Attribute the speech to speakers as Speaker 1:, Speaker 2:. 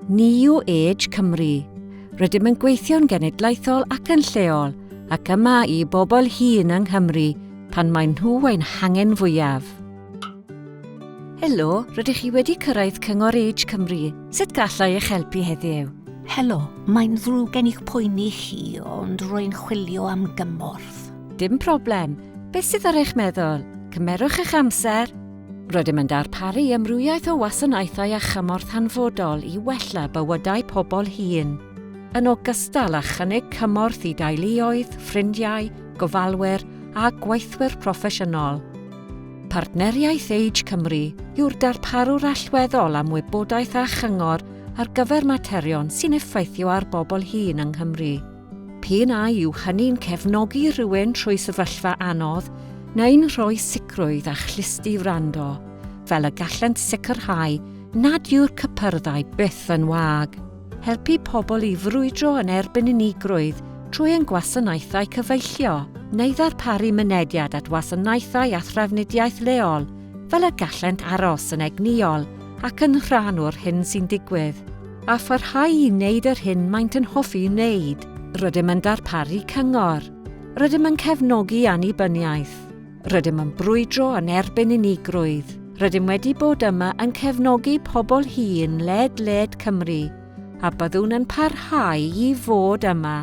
Speaker 1: Ni yw Age Cymru. Rydym yn gweithio'n genedlaethol ac yn lleol, ac yma i bobl hŷn yng Nghymru pan maen nhw ein hangen fwyaf. Helo, rydych chi wedi cyrraedd cyngor Age Cymru. Sut gallai eich helpu heddiw?
Speaker 2: Helo, mae'n ddrwg gen i'ch poeni chi, ond rwy'n chwilio am gymorth.
Speaker 1: Dim problem. Beth sydd ar eich meddwl? Cymerwch eich amser. Rydym yn darparu ymrwyaeth o wasanaethau a chymorth hanfodol i wella bywydau pobl hŷn. Yn ogystal â chynnig cymorth i deuluoedd, ffrindiau, gofalwyr a gweithwyr proffesiynol. Partneriaeth Age Cymru yw'r darparwr allweddol am wybodaeth a chyngor ar gyfer materion sy'n effeithio ar bobl hŷn yng Nghymru. PNA yw hynny'n cefnogi rhywun trwy sefyllfa anodd neu'n rhoi sicrwydd a chlystu wrando, fel y gallent sicrhau nad yw'r cypyrddau byth yn wag. Helpu pobl i frwydro yn erbyn unigrwydd trwy ein gwasanaethau cyfeillio, neu ddarparu mynediad at wasanaethau a thrafnidiaeth leol, fel y gallent aros yn egnïol ac yn rhan o'r hyn sy'n digwydd, a pharhau i wneud yr hyn maent yn hoffi wneud. Rydym yn darparu cyngor. Rydym yn cefnogi annibyniaeth. Rydym yn brwydro yn erbyn unigrwydd. Rydym wedi bod yma yn cefnogi pobl hŷn ledled Cymru, a byddwn yn parhau i fod yma